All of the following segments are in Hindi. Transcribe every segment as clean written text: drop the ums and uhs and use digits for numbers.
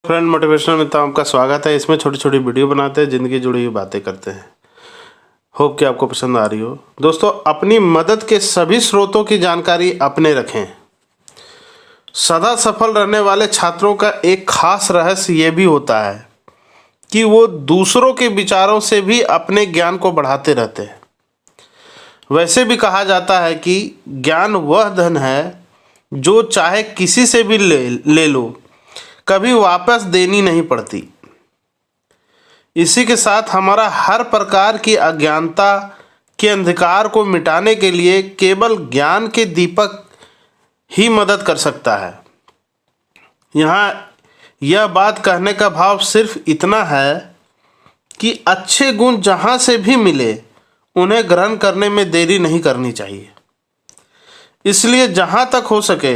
फ्रेंड मोटिवेशनल में आपका स्वागत है। इसमें छोटी छोटी वीडियो बनाते हैं, ज़िंदगी जुड़ी हुई बातें करते हैं। होप कि आपको पसंद आ रही हो। दोस्तों, अपनी मदद के सभी स्रोतों की जानकारी अपने रखें। सदा सफल रहने वाले छात्रों का एक खास रहस्य ये भी होता है कि वो दूसरों के विचारों से भी अपने ज्ञान को बढ़ाते रहते हैं। वैसे भी कहा जाता है कि ज्ञान वह धन है जो चाहे किसी से भी ले लो, कभी वापस देनी नहीं पड़ती। इसी के साथ हमारा हर प्रकार की अज्ञानता के अंधकार को मिटाने के लिए केवल ज्ञान के दीपक ही मदद कर सकता है। यहाँ यह बात कहने का भाव सिर्फ इतना है कि अच्छे गुण जहाँ से भी मिले उन्हें ग्रहण करने में देरी नहीं करनी चाहिए। इसलिए जहाँ तक हो सके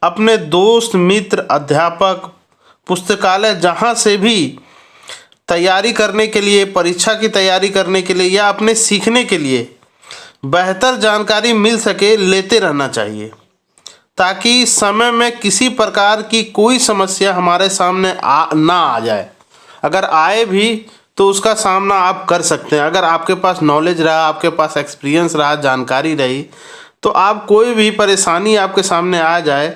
अपने दोस्त, मित्र, अध्यापक, पुस्तकालय जहाँ से भी तैयारी करने के लिए, परीक्षा की तैयारी करने के लिए या अपने सीखने के लिए बेहतर जानकारी मिल सके, लेते रहना चाहिए, ताकि समय में किसी प्रकार की कोई समस्या हमारे सामने ना आ जाए। अगर आए भी तो उसका सामना आप कर सकते हैं। अगर आपके पास नॉलेज रहा, आपके पास एक्सपीरियंस रहा, जानकारी रही, तो आप कोई भी परेशानी आपके सामने आ जाए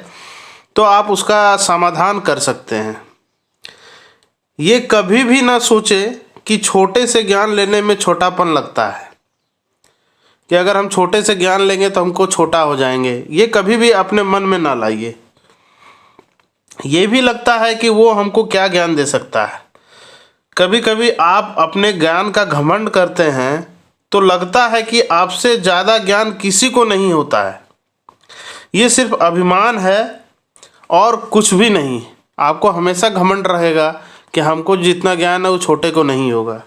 तो आप उसका समाधान कर सकते हैं। ये कभी भी ना सोचे कि छोटे से ज्ञान लेने में छोटापन लगता है, कि अगर हम छोटे से ज्ञान लेंगे तो हमको छोटा हो जाएंगे। ये कभी भी अपने मन में ना लाइए। ये भी लगता है कि वो हमको क्या ज्ञान दे सकता है। कभी कभी आप अपने ज्ञान का घमंड करते हैं तो लगता है कि आपसे ज़्यादा ज्ञान किसी को नहीं होता है। ये सिर्फ अभिमान है और कुछ भी नहीं। आपको हमेशा घमंड रहेगा कि हमको जितना ज्ञान है वो छोटे को नहीं होगा।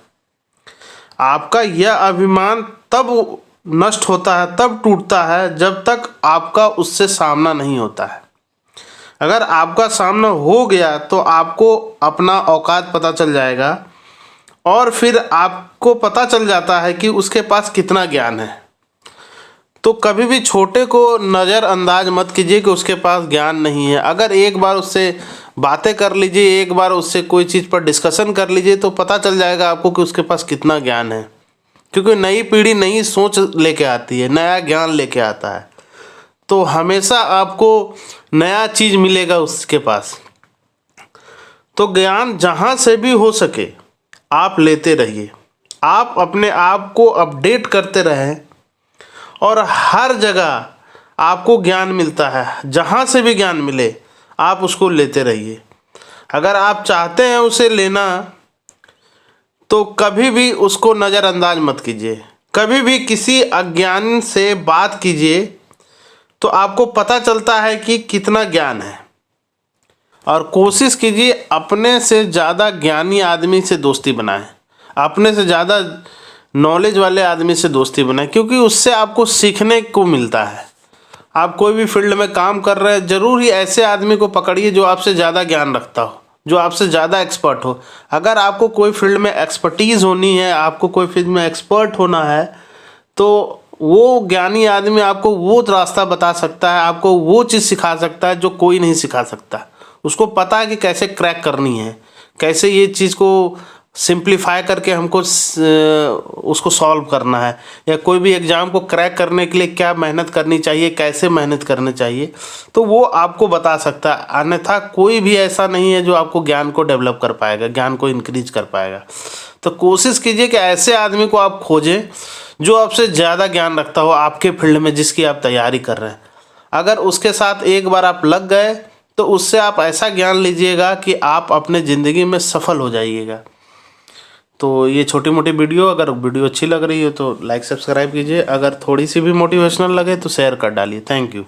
आपका यह अभिमान तब नष्ट होता है, तब टूटता है जब तक आपका उससे सामना नहीं होता है। अगर आपका सामना हो गया तो आपको अपना औकात पता चल जाएगा और फिर आपको पता चल जाता है कि उसके पास कितना ज्ञान है। तो कभी भी छोटे को नज़रअंदाज मत कीजिए कि उसके पास ज्ञान नहीं है। अगर एक बार उससे बातें कर लीजिए, एक बार उससे कोई चीज़ पर डिस्कशन कर लीजिए, तो पता चल जाएगा आपको कि उसके पास कितना ज्ञान है। क्योंकि नई पीढ़ी नई सोच लेके आती है, नया ज्ञान लेके आता है, तो हमेशा आपको नया चीज़ मिलेगा उसके पास। तो ज्ञान जहाँ से भी हो सके आप लेते रहिए। आप अपने आप को अपडेट करते रहें और हर जगह आपको ज्ञान मिलता है। जहाँ से भी ज्ञान मिले आप उसको लेते रहिए। अगर आप चाहते हैं उसे लेना तो कभी भी उसको नज़रअंदाज मत कीजिए। कभी भी किसी अज्ञान से बात कीजिए तो आपको पता चलता है कि कितना ज्ञान है। और कोशिश कीजिए अपने से ज़्यादा ज्ञानी आदमी से दोस्ती बनाएं, अपने से ज़्यादा नॉलेज वाले आदमी से दोस्ती बनाएं, क्योंकि उससे आपको सीखने को मिलता है। आप कोई भी फील्ड में काम कर रहे हैं, ज़रूर ही ऐसे आदमी को पकड़िए जो आपसे ज़्यादा ज्ञान रखता हो, जो आपसे ज़्यादा एक्सपर्ट हो। अगर आपको कोई फील्ड में एक्सपर्टीज़ होनी है, आपको कोई फील्ड में एक्सपर्ट होना है, तो वो ज्ञानी आदमी आपको वो रास्ता बता सकता है, आपको वो चीज़ सिखा सकता है जो कोई नहीं सिखा सकता। उसको पता है कि कैसे क्रैक करनी है, कैसे ये चीज़ को सिंप्लीफाई करके हमको उसको सॉल्व करना है, या कोई भी एग्ज़ाम को क्रैक करने के लिए क्या मेहनत करनी चाहिए, कैसे मेहनत करनी चाहिए, तो वो आपको बता सकता है। अन्यथा कोई भी ऐसा नहीं है जो आपको ज्ञान को डेवलप कर पाएगा, ज्ञान को इंक्रीज कर पाएगा। तो कोशिश कीजिए कि ऐसे आदमी को आप खोजें जो आपसे ज़्यादा ज्ञान रखता हो आपके फील्ड में जिसकी आप तैयारी कर रहे हैं। अगर उसके साथ एक बार आप लग गए तो उससे आप ऐसा ज्ञान लीजिएगा कि आप अपने ज़िंदगी में सफल हो जाइएगा। तो ये छोटी मोटी वीडियो, अगर वीडियो अच्छी लग रही हो तो लाइक सब्सक्राइब कीजिए। अगर थोड़ी सी भी मोटिवेशनल लगे तो शेयर कर डालिए। Thank you.